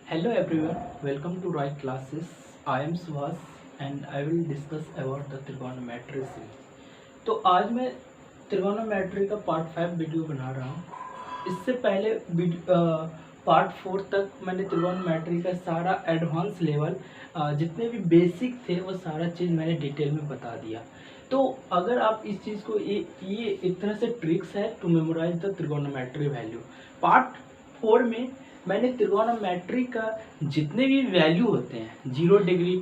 Hello everyone, welcome to Roy classes. I am Suhas and I will discuss about the trigonometry series. तो आज मैं trigonometry का part 5 video बना रहा हूँ। इससे पहले पार्ट 4 तक मैंने trigonometry का सारा एडवांस लेवल जितने भी बेसिक थे वो सारा चीज़ मैंने डिटेल में बता दिया। तो अगर आप इस चीज़ को ये एक तरह से ट्रिक्स है to memorize the trigonometry value. Part 4 में मैंने त्रिगोनोमेट्री का जितने भी वैल्यू होते हैं 0 degree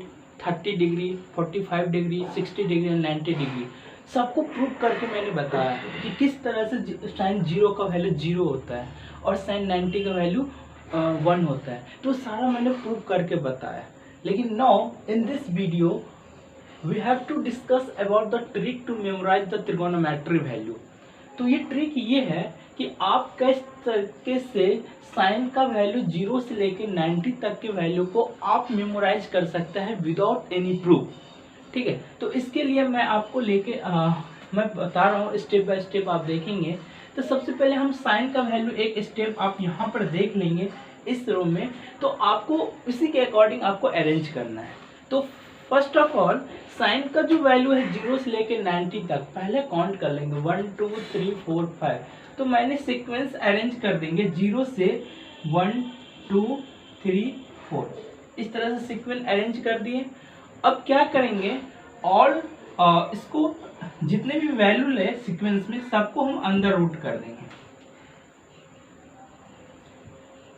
30 degree 45 degree 60 degree 90 degree सबको प्रूव करके मैंने बताया कि किस तरह से साइन 0 का वैल्यू 0 होता है और साइन 90 का वैल्यू 1 होता है। तो सारा मैंने प्रूव करके बताया। लेकिन now in this video we have to discuss about the trick to memorize the trigonometry value. तो ये ट्रिक ये है कि आप किस तरीके से साइन का वैल्यू 0 से लेकर 90 तक के वैल्यू को आप मेमोराइज कर सकते हैं विदाउट एनी प्रूफ। ठीक है, तो इसके लिए मैं आपको मैं बता रहा हूँ स्टेप बाय स्टेप आप देखेंगे। तो सबसे पहले हम साइन का वैल्यू एक स्टेप आप यहाँ पर देख लेंगे इस रो में। तो आपको इसी के अकॉर्डिंग आपको अरेंज करना है। तो फर्स्ट ऑफ ऑल साइन का जो वैल्यू है 0 से लेकर 90 तक पहले काउंट कर लेंगे 1 2 3 4 5। तो मैंने सीक्वेंस अरेंज कर देंगे 0 से 1 2 3 4 इस तरह से सीक्वेंस अरेंज कर दिए। अब क्या करेंगे ऑल इसको जितने भी वैल्यू ले सीक्वेंस में सबको हम अंडर रूट कर देंगे।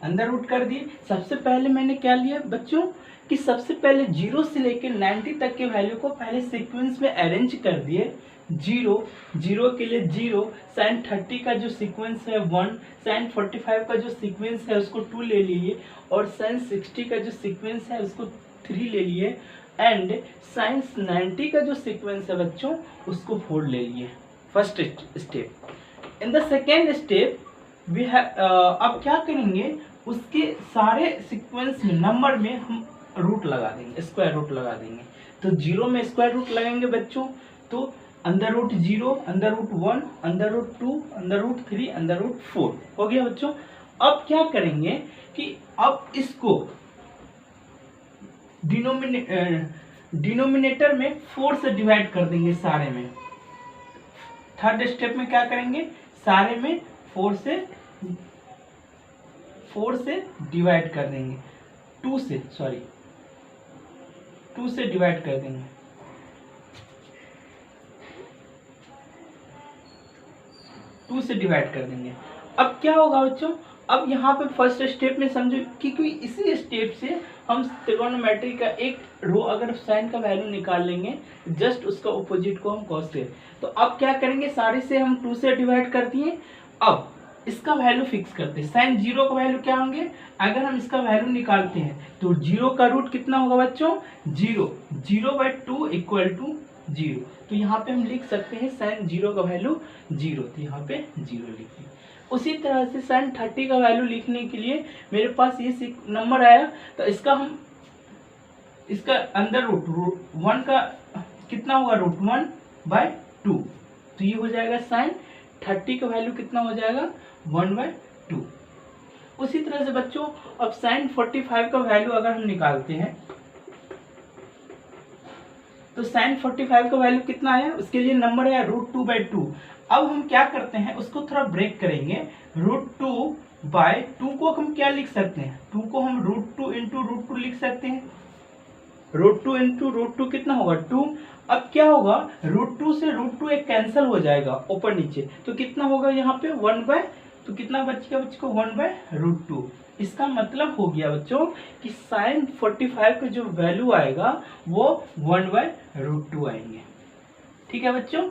अंडर रूट कर दिए। सबसे पहले मैंने क्या लिया बच्चों कि सबसे पहले 0 से लेकर 90 तक के वैल्यू को पहले सीक्वेंस में अरेंज कर दिए। 0 के लिए 0, साइन 30 का जो सीक्वेंस है 1, साइन 45 का जो सीक्वेंस है उसको 2 ले लिए और साइन 60 का जो सीक्वेंस है उसको 3 ले लिए एंड साइन 90 का जो सीक्वेंस है बच्चों उसको 4 ले लिए। First step. In the second step we have अब क्या करेंगे उसके सारे सीक्वेंस में नंबर में हम रूट लगा देंगे, स्क्वायर रूट लगा देंगे। तो 0 में स्क्वायर रूट लगाएंगे बच्चों तो under root 0, under root 1, under root 2, under root 3, under root 4 हो गया बच्चों। अब क्या करेंगे कि अब इसको डिनोमिनेटर में 4 से डिवाइड कर देंगे सारे में। थर्ड स्टेप में क्या करेंगे सारे में 4 से डिवाइड कर देंगे 2 से डिवाइड कर देंगे। 2 से डिवाइड कर देंगे। अब क्या होगा बच्चों अब यहाँ पे फर्स्ट स्टेप में समझो कि कोई इसी स्टेप से हम ट्रिगोनोमेट्री का एक रो अगर साइन का वैल्यू निकाल लेंगे जस्ट उसका ऑपोजिट को हम कॉस से। तो अब क्या करेंगे सारे से हम 2 से डिवाइड कर दिए। अब इसका वैल्यू फिक्स करते हैं। साइन 0 का वैल्यू क्या होंगे अगर हम इसका वैल्यू निकालते हैं तो 0 का रूट कितना होगा बच्चों 0/2 इक्वल टू 0। तो यहाँ पे हम लिख सकते हैं साइन 0 का वैल्यू 0, तो यहाँ पे 0 लिख दिए। उसी तरह से साइन 30 का वैल्यू लिखने के लिए मेरे पास ये नंबर आया तो इसका अंदर रूट 1 का कितना होगा रूट 1/2। तो ये हो जाएगा साइन 30 का वैल्यू कितना हो जाएगा 1/2। उसी तरह से बच्चों अब साइन 45 का वैल्यू अगर हम निकालते हैं तो साइन 45 का वैल्यू कितना आया उसके लिए नंबर आया √2/2। अब हम क्या करते हैं उसको थोड़ा ब्रेक करेंगे। √2/2 को हम क्या लिख सकते हैं 2 को हम √2 × √2 लिख सकते हैं। √2 × √2 कितना होगा 2। अब क्या होगा √2 से √2 एक कैंसिल हो जाएगा ऊपर नीचे तो कितना होगा यहाँ पे 1/, तो कितना बचेगा बच्चों 1/√2। इसका मतलब हो गया बच्चों कि साइन 45 का जो वैल्यू आएगा वो 1/√2 आएंगे। ठीक है बच्चों।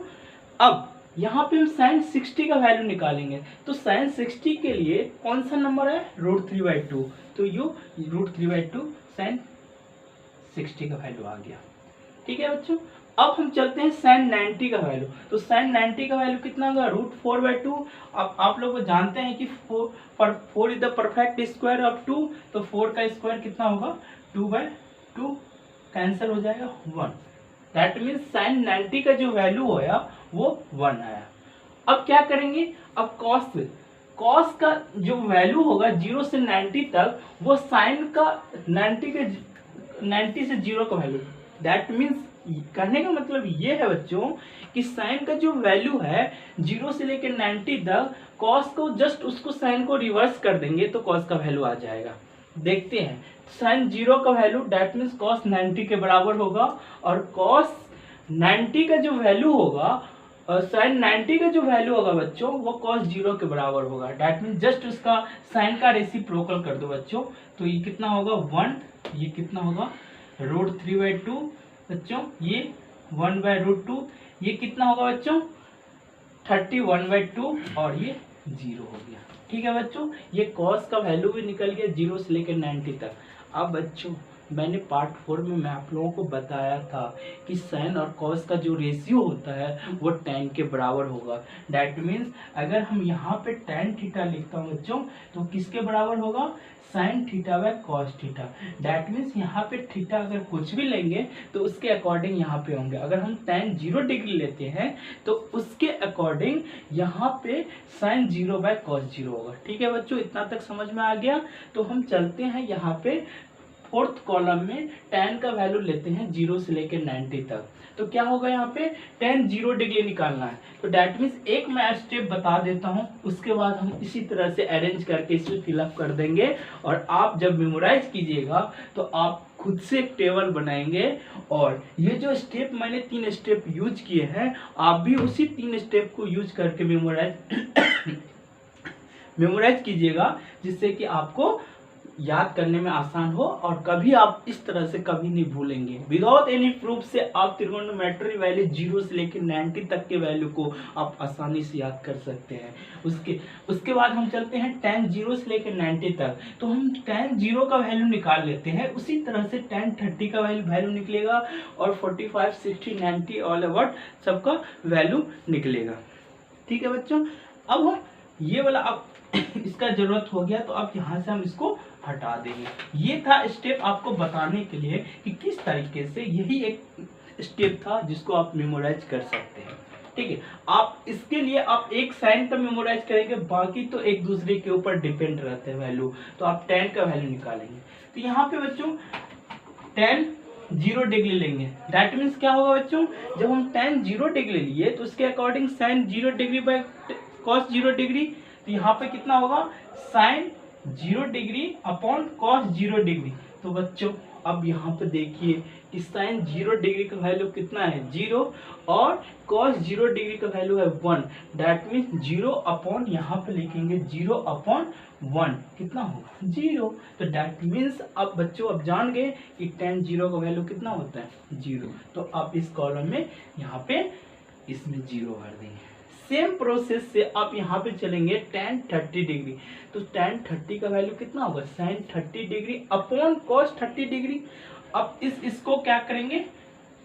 अब यहाँ पे हम साइन 60 का वैल्यू निकालेंगे तो साइन 60 के लिए कौन सा नंबर है √3/2। तो ये √3/2 साइन 60 का वैल्यू आ गया। ठीक है बच्चों। अब हम चलते हैं साइन 90 का वैल्यू। तो साइन 90 का वैल्यू कितना होगा √4/2। अब आप लोग जानते हैं कि 4 is the perfect square of 2। तो 4 का स्क्वायर कितना होगा 2/2 कैंसिल हो जाएगा 1। दैट मीन्स साइन 90 का जो वैल्यू आया वो 1 आया। अब क्या करेंगे अब कॉस कॉस का जो वैल्यू होगा 0 से 90 तक, वो साइन का 90 से 0 का वैल्यू। दैट मीन्स कहने का मतलब ये है बच्चों कि साइन का जो वैल्यू है 0 से लेकर 90 तक, कॉस को जस्ट उसको साइन को रिवर्स कर देंगे तो कॉस का वैल्यू आ जाएगा। देखते हैं, साइन 0 का वैल्यू दैट मीन्स कॉस 90 के बराबर होगा, और कॉस 90 का जो वैल्यू होगा और साइन 90 का जो वैल्यू होगा बच्चों वो कॉस 0 के बराबर होगा। दैट मीन्स जस्ट उसका साइन का रेसिप्रोकल कर दो बच्चों, तो ये कितना होगा 1, ये कितना होगा √3/2 बच्चों, ये 1/√2, ये कितना होगा बच्चों 31/2, और ये 0 हो गया। ठीक है बच्चों, ये कॉस का वैल्यू भी निकल गया 0 से लेकर 90 तक। अब बच्चों मैंने पार्ट 4 में मैं आप लोगों को बताया था कि साइन और कॉस का जो रेशियो होता है वो tan के बराबर होगा। दैट मीन्स अगर हम यहाँ पे tan थीटा लिखता हूँ बच्चों, तो किसके बराबर होगा sine theta by cos theta. That means यहाँ पे थीटा अगर कुछ भी लेंगे तो उसके अकॉर्डिंग यहाँ पे होंगे। अगर हम tan 0 डिग्री लेते हैं तो उसके अकॉर्डिंग यहाँ पे साइन 0 बाय कॉस 0 होगा। ठीक है बच्चों, इतना तक समझ में आ गया। तो हम चलते हैं यहाँ पे फोर्थ कॉलम में tan का वैल्यू लेते हैं 0 से लेकर 90 तक। तो क्या होगा यहाँ पे tan 0 डिग्री निकालना है। तो दैट मीन्स एक मैं स्टेप बता देता हूँ, उसके बाद हम इसी तरह से अरेंज करके इसे फिलअप कर देंगे, और आप जब मेमोराइज कीजिएगा तो आप खुद से एक टेबल बनाएंगे। और ये जो स्टेप मैंने 3 स्टेप यूज किए हैं, आप भी उसी 3 स्टेप को यूज करके मेमोराइज कीजिएगा, जिससे कि आपको याद करने में आसान हो और कभी आप इस तरह से कभी नहीं भूलेंगे। विदाउट एनी प्रूफ से आप त्रिकोणोमेट्री वैल्यू 0 से लेकर 90 तक के वैल्यू को आप आसानी से याद कर सकते हैं। उसके बाद हम चलते हैं tan 0 से लेकर 90 तक। तो हम tan 0 का वैल्यू निकाल लेते हैं, उसी तरह से tan 30 का वैल्यू निकलेगा, और 45, 60, 90 ऑल अबाउट सबका वैल्यू निकलेगा। ठीक है बच्चों, अब हम ये वाला अब इसका जरूरत हो गया तो अब यहाँ से हम इसको हटा देंगे। ये था स्टेप आपको बताने के लिए कि किस तरीके से, यही एक स्टेप था जिसको आप मेमोराइज कर सकते हैं। ठीक है, आप इसके लिए आप एक साइन का मेमोराइज करेंगे, बाकी तो एक दूसरे के ऊपर डिपेंड रहते हैं वैल्यू। तो आप tan का वैल्यू निकालेंगे, तो यहाँ पे बच्चों tan 0 डिग्री लेंगे। दैट मीन्स क्या होगा बच्चों, जब हम tan 0 डिग्री लिए तो उसके according sine 0 degree by cos 0 degree, तो यहाँ पे कितना होगा sine 0 degree upon cos 0 degree. तो बच्चों अब यहाँ पे देखिए कि साइन 0 डिग्री का वैल्यू कितना है 0, और कॉस 0 डिग्री का वैल्यू है 1। दैट मीन्स 0 अपॉन यहाँ पे लिखेंगे 0 अपॉन 1, कितना होगा 0। तो दैट मीन्स अब बच्चों अब जान गए कि tan 0 का वैल्यू कितना होता है 0। तो आप इस कॉलम में यहाँ पे इसमें 0 भर देंगे। सेम प्रोसेस से आप यहाँ पे चलेंगे tan 30 डिग्री। तो tan 30 का वैल्यू कितना होगा sine 30 degree upon cos 30 degree. अब इसको क्या करेंगे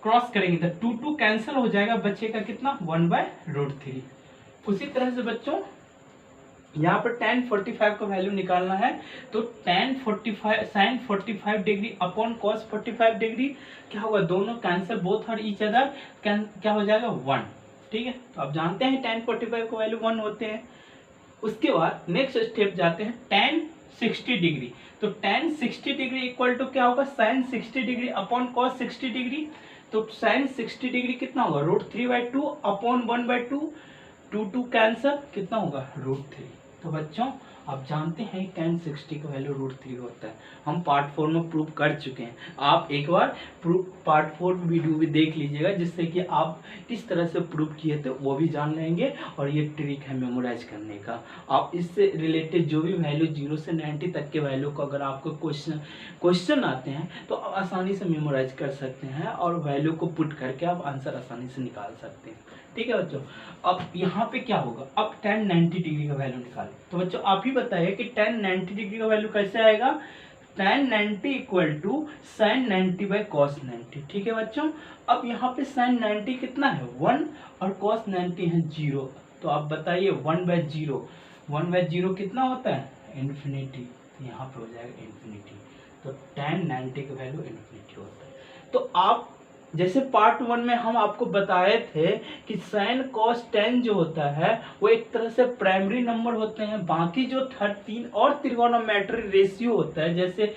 क्रॉस करेंगे तो 2 कैंसिल हो जाएगा, बचेगा कितना 1/√3। उसी तरह से बच्चों यहाँ पर tan 45 का वैल्यू निकालना है। तो tan 45 sine 45 degree upon cos 45 degree क्या होगा, दोनों कैंसिल बोथ और ईच अदर, क्या हो जाएगा 1। ठीक है, तो आप जानते हैं tan 45 का वैल्यू 1 होते हैं। उसके बाद नेक्स्ट स्टेप जाते हैं tan 60 डिग्री। तो tan 60 डिग्री इक्वल टू क्या होगा sine 60 degree upon cos 60 degree. तो साइन 60 डिग्री कितना होगा √3/2 अपॉन 1/2, 2 कैंसर कितना होगा √3। तो बच्चों आप जानते हैं tan 60 का वैल्यू √3 होता है। हम पार्ट 4 में प्रूव कर चुके हैं, आप एक बार पार्ट 4 वीडियो भी देख लीजिएगा, जिससे कि आप किस तरह से प्रूव किए थे वो भी जान लेंगे। और ये ट्रिक है मेमोराइज करने का। आप इससे रिलेटेड जो भी वैल्यू 0 से 90 तक के वैल्यू को अगर आपको क्वेश्चन आते हैं तो आप आसानी से मेमोराइज कर सकते हैं, और वैल्यू को पुट करके आप आंसर आसानी से निकाल सकते हैं। ठीक है बच्चों, अब यहाँ पे क्या होगा, अब tan 90 डिग्री का वैल्यू निकालें। तो बच्चों आप ही बताइए कि tan 90 डिग्री का वैल्यू कैसे आएगा, tan 90 equal to sine 90 by cos 90। ठीक है बच्चों, अब यहाँ पे साइन 90 कितना है 1 और कॉस 90 है 0। तो आप बताइए 1/0, 1/0 कितना होता है इन्फिनिटी, यहाँ पे हो जाएगा इन्फिनिटी। तो tan 90 का वैल्यू इन्फिनिटी होता है। तो आप जैसे पार्ट 1 में हम आपको बताए थे कि साइन कॉस टेन जो होता है वो एक तरह से प्राइमरी नंबर होते हैं, बाकी जो 13 और त्रिगोनोमेट्री रेशियो होता है जैसे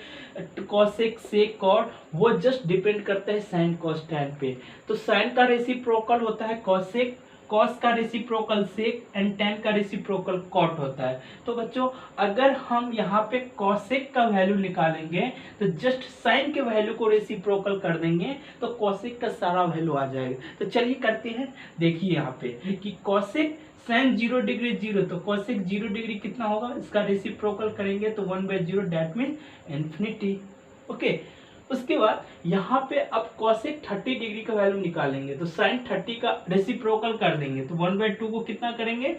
कॉसेक सेक कॉट, वो जस्ट डिपेंड करता है साइन कॉस टेन पे। तो साइन का रेसिप्रोकल होता है कॉसेक, कॉस का रेसिप्रोकल सेक एंड टेन का रेसिप्रोकल कॉट होता है। तो बच्चों अगर हम यहाँ पे कॉसेक का वैल्यू निकालेंगे तो जस्ट साइन के वैल्यू को रेसिप्रोकल कर देंगे तो कॉसेक का सारा वैल्यू आ जाएगा। तो चलिए करते हैं। देखिए यहाँ पे कि कॉसेक साइन 0 डिग्री 0, तो कॉसेक 0 डिग्री कितना होगा, इसका रेसिप्रोकल करेंगे तो 1/0 दैट मीन इन्फिनिटी। ओके, उसके बाद यहाँ पे अब कॉसेक 30 डिग्री का वैल्यू निकालेंगे तो साइन 30 का रेसिप्रोकल कर देंगे तो 1/2 को कितना करेंगे,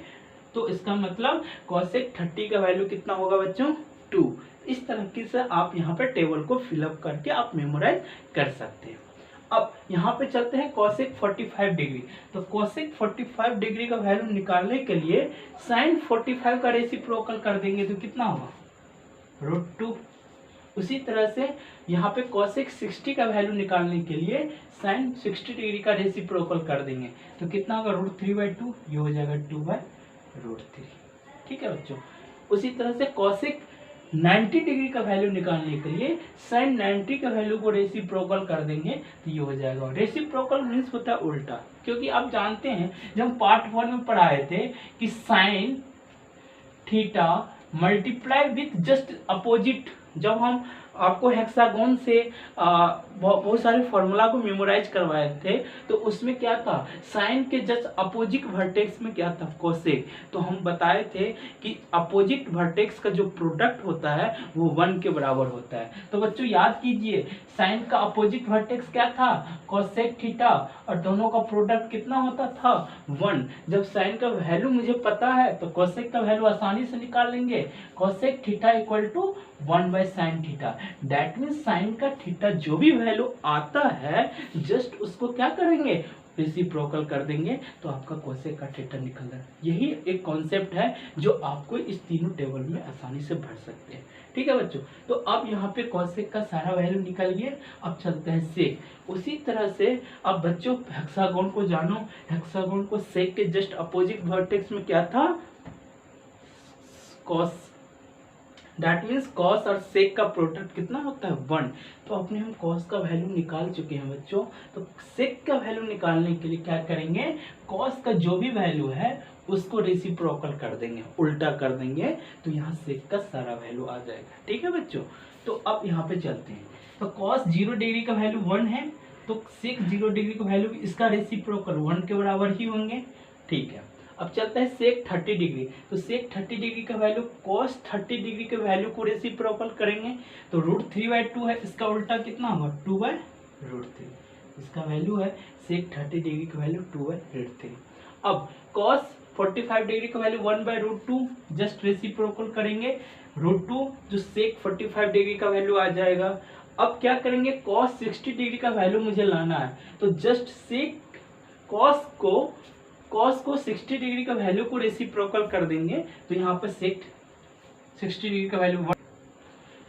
तो इसका मतलब कॉसेक 30 का वैल्यू कितना होगा बच्चों 2। इस तरीके से आप यहाँ पे टेबल को फिलअप करके आप मेमोराइज कर सकते हैं। अब यहाँ पे चलते हैं कॉसेक 45 डिग्री। तो कॉसेक 45 डिग्री का वैल्यू निकालने के लिए साइन 45 का रेसिप्रोकल कर देंगे तो कितना होगा √2। उसी तरह से यहाँ पे कॉसेक 60 का वैल्यू निकालने के लिए साइन 60 डिग्री का रेसिप्रोकल कर देंगे तो कितना होगा √3/2, ये हो जाएगा 2/√3। ठीक है बच्चों। उसी तरह से कॉसेक 90 डिग्री का वैल्यू निकालने के लिए साइन 90 का वैल्यू को रेसिप्रोकल कर देंगे तो ये हो जाएगा। रेसिप्रोकल मीन्स होता है उल्टा, क्योंकि आप जानते हैं जब हम पार्ट 1 में पढ़ाए थे कि sine theta multiply with just opposite, जब हम आपको हेक्सागोन से बहुत सारे फॉर्मूला को मेमोराइज करवाए थे तो उसमें क्या था, साइन के जस्ट अपोजिट वर्टेक्स में क्या था कोसेक। तो हम बताए थे कि अपोजिट वर्टेक्स का जो प्रोडक्ट होता है वो 1 के बराबर होता है। तो बच्चों याद कीजिए साइन का अपोजिट वर्टेक्स क्या था कोसेक थीटा, और दोनों का प्रोडक्ट कितना होता था 1। जब साइन का वैल्यू मुझे पता है तो कोसेक का वैल्यू आसानी से निकाल लेंगे, cosec theta equal to 1/sin theta. That means sine का थीटा जो भी वैल्यू आता है जस्ट उसको क्या करेंगे रेसिप्रोकल कर देंगे तो आपका कोसेक का थीटा निकल रहा है। यही एक कॉन्सेप्ट है जो आपको इस तीनों टेबल में आसानी से भर सकते हैं। ठीक है बच्चों। तो अब यहाँ पे कोसेक का सारा वैल्यू निकल गया। अब चलते हैं सेक। उसी तरह से अब बच्चों हेक्सागोन को जानो, हेक्सागोन को सेक के जस्ट अपोजिट वर्टेक्स में क्या था कॉस। दैट मीन्स कॉस और सेक का प्रोडक्ट कितना होता है 1। तो अपने हम कॉस का वैल्यू निकाल चुके हैं बच्चों। तो सेक का वैल्यू निकालने के लिए क्या करेंगे, कॉस का जो भी वैल्यू है उसको रेसिप्रोकल कर देंगे, उल्टा कर देंगे तो यहाँ सेक का सारा वैल्यू आ जाएगा। ठीक है बच्चों। तो अब यहाँ पे चलते हैं। तो कॉस 0 डिग्री का वैल्यू 1 है तो सेक 0 डिग्री का वैल्यू इसका रेसिप्रोकल 1 के बराबर ही होंगे। ठीक है। अब चलता है सेक 30 डिग्री। तो सेक 30 डिग्री का वैल्यू कॉस 30 डिग्री के वैल्यू को रेसिप्रोकल करेंगे तो √3/2 है, इसका उल्टा कितना होगा 2/√3। इसका वैल्यू है सेक 30 डिग्री का वैल्यू 2/√3। अब कॉस 45 डिग्री का वैल्यू 1/√2 जस्ट रेसिप्रोकल करेंगे √2 जो सेक 45 डिग्री का वैल्यू आ जाएगा। अब क्या करेंगे कॉस 60 डिग्री का वैल्यू मुझे लाना है तो जस्ट सेक कॉस को 60 डिग्री का वैल्यू को रेसिप्रोकल कर देंगे तो यहाँ पर सेक 60 डिग्री का वैल्यू 1।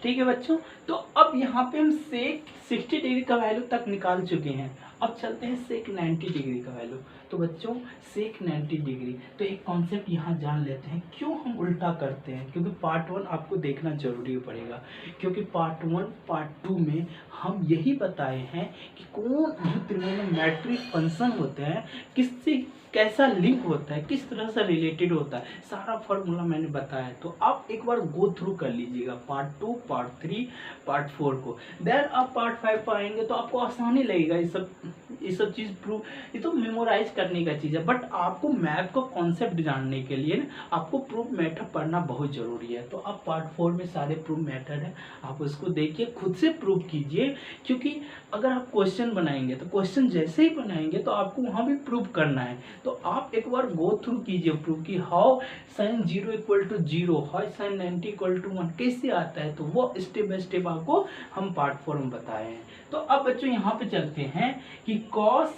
ठीक है बच्चों। तो अब यहाँ पे हम सेक 60 डिग्री का वैल्यू तक निकाल चुके हैं। अब चलते हैं सेक 90 डिग्री का वैल्यू। तो बच्चों सेक 90 डिग्री, तो एक कॉन्सेप्ट यहाँ जान लेते हैं क्यों हम उल्टा करते हैं, क्योंकि पार्ट 1 आपको देखना जरूरी पड़ेगा, क्योंकि पार्ट 1 पार्ट 2 में हम यही बताए हैं कि कौन जो ट्रिग्नोमेट्रिक फंक्शन होते हैं किससे कैसा लिंक होता है, किस तरह से रिलेटेड होता है, सारा फॉर्मूला मैंने बताया। तो आप एक बार गो थ्रू कर लीजिएगा पार्ट 2 पार्ट 3 पार्ट 4 को, देन आप पार्ट 5 पर आएंगे तो आपको आसानी लगेगा। ये सब चीज़ प्रूव, ये तो मेमोराइज करने का चीज़ है, बट आपको मैथ को कॉन्सेप्ट जानने के लिए ना आपको प्रूफ मेथड पढ़ना बहुत ज़रूरी है। तो आप पार्ट 4 में सारे प्रूफ मेथड है, आप उसको देखिए, खुद से प्रूव कीजिए, क्योंकि अगर आप क्वेश्चन बनाएंगे तो क्वेश्चन जैसे ही बनाएंगे तो आपको वहाँ भी प्रूव करना है। तो आप एक बार गो थ्रू कीजिए प्रूफ की हाउ sin 0 = 0, हाउ sin 90 = 1 कैसे आता है, तो वो स्टेप बाय स्टेप आपको हम पार्ट 4 में बताए हैं। तो अब बच्चों यहाँ पे चलते हैं कि कॉस,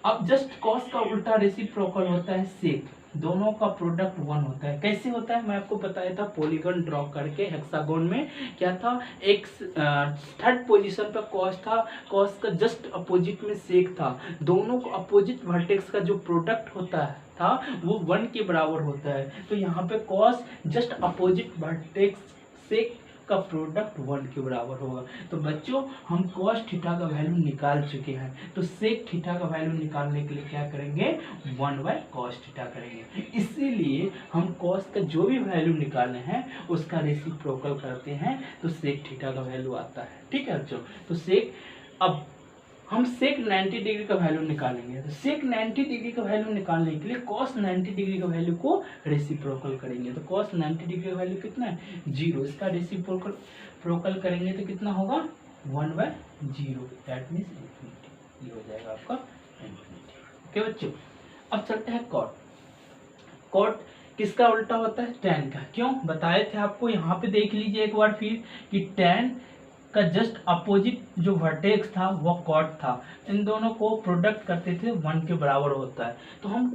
अब जस्ट कॉस का उल्टा रेसिप्रोकल होता है सेक। दोनों का प्रोडक्ट 1 होता है। कैसे होता है मैं आपको बताया था, पॉलीगन ड्रॉ करके हेक्सागोन में क्या था, एक थर्ड पोजीशन पर कॉस था, कॉस का जस्ट अपोजिट में सेक था, दोनों को अपोजिट वर्टेक्स का जो प्रोडक्ट होता है था वो 1 के बराबर होता है। तो यहाँ पे कॉस जस्ट अपोजिट वर्टेक्स सेक का प्रोडक्ट 1 के बराबर होगा। तो बच्चों हम कॉस थीटा का वैल्यू निकाल चुके हैं, तो सेक थीटा का वैल्यू निकालने के लिए क्या करेंगे, 1/cos थीटा करेंगे। इसीलिए हम कॉस का जो भी वैल्यू निकालने हैं उसका रेसिप्रोकल करते हैं तो सेक थीटा का वैल्यू आता है। ठीक है बच्चों, तो सेक, अब हम सेक 90 डिग्री का वैल्यू निकालेंगे, तो सेक 90 डिग्री का वैल्यू निकालने के लिए cos 90 डिग्री का वैल्यू को रेसिप्रोकल करेंगे। तो cos 90 डिग्री का वैल्यू कितना है, 0, इसका रेसिप्रोकल करेंगे तो कितना होगा, 1/0, दैट मीन्स इन्फिनिटी, ये हो जाएगा आपका इन्फिनिटी। ओके बच्चों, अब चलते हैं कॉट। कॉट किसका उल्टा होता है, tan का। क्यों बताए थे आपको, यहाँ पे देख लीजिए एक बार फिर कि tan का जस्ट अपोजिट जो वर्टेक्स था वो कॉट था, इन दोनों को प्रोडक्ट करते थे 1 के बराबर होता है। तो हम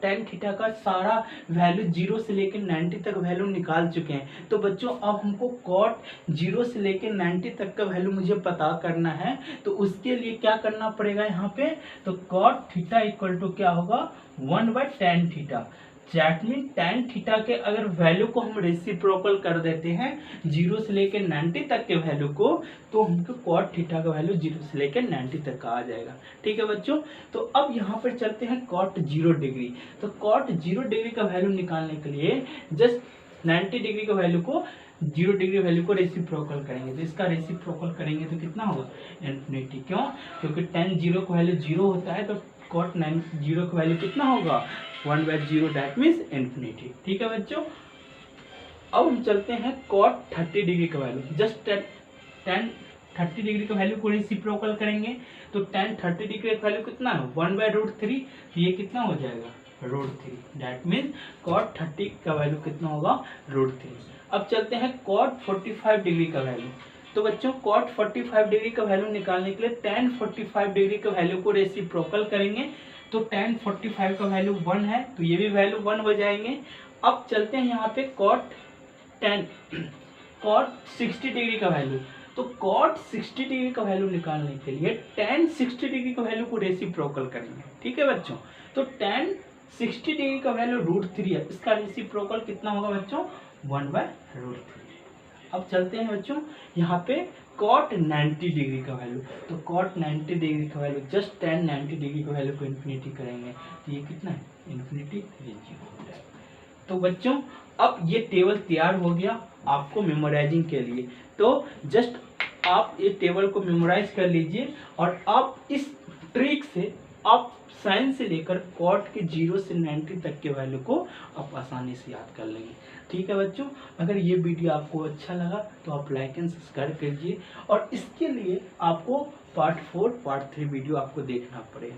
tan थीटा का सारा वैल्यू 0 से लेकर 90 तक वैल्यू निकाल चुके हैं। तो बच्चों अब हमको कॉट 0 से लेकर 90 तक का वैल्यू मुझे पता करना है, तो उसके लिए क्या करना पड़ेगा यहाँ पे, तो कॉट थीटा इक्वल टू क्या होगा, 1/tan theta. That mean tan theta के अगर वैल्यू को हम रेसिप्रोकल कर देते हैं 0 से लेकर 90 तक के वैल्यू को, तो हमको cot थीटा का वैल्यू 0 से लेकर 90 तक का आ जाएगा। ठीक है बच्चों, तो अब यहाँ पर चलते हैं cot 0 डिग्री। तो cot 0 डिग्री का वैल्यू निकालने के लिए जस्ट 90 डिग्री का वैल्यू को 0 डिग्री वैल्यू को रेसिप्रोकल करेंगे, तो इसका रेसिप्रोकल करेंगे तो कितना होगा, इन्फिनिटी। क्यों, क्योंकि tan 0 का वैल्यू 0 होता है, तो cot 0 का वैल्यू कितना होगा, 1/0, दैट मीन्स इन्फिनिटी। ठीक है बच्चों, अब हम चलते हैं cot 30 डिग्री का वैल्यू, जस्ट tan 30 डिग्री का वैल्यू को रेसिप्रोकल करेंगे, तो tan 30 डिग्री का वैल्यू कितना है, 1/√3, तो ये कितना हो जाएगा, √3, दैट मीन्स cot 30 का वैल्यू कितना होगा, √3। अब चलते हैं cot 45 डिग्री का वैल्यू। तो बच्चों cot 45 डिग्री का वैल्यू निकालने के लिए tan 45 डिग्री का वैल्यू को रेसिप्रोकल करेंगे, तो tan 45 का वैल्यू 1 है, तो ये भी वैल्यू 1 हो जाएंगे। अब चलते हैं यहाँ पे cot 60 डिग्री का वैल्यू। तो cot 60 डिग्री का वैल्यू निकालने के लिए tan 60 डिग्री का वैल्यू को रेसिप्रोकल करेंगे। ठीक है बच्चों, तो tan 60 डिग्री का वैल्यू √3 है, इसका रेसिप्रोकल कितना होगा बच्चों, 1/√3। अब चलते हैं बच्चों यहाँ पे cot 90 डिग्री का वैल्यू। तो cot 90 डिग्री का वैल्यू जस्ट tan 90 डिग्री का वैल्यू को इन्फिनिटी करेंगे, तो ये कितना है, इन्फिनिटी, ये 0 हो जाएगा। तो बच्चों अब ये टेबल तैयार हो गया आपको मेमोराइजिंग के लिए, तो जस्ट आप ये टेबल को मेमोराइज कर लीजिए, और आप इस ट्रिक से आप साइन से लेकर cot के 0 से 90 तक के वैल्यू को आप आसानी से याद कर लेंगे। ठीक है बच्चों, अगर ये वीडियो आपको अच्छा लगा तो आप लाइक एंड सब्सक्राइब कीजिए, और इसके लिए आपको पार्ट 4 पार्ट 3 वीडियो आपको देखना पड़ेगा।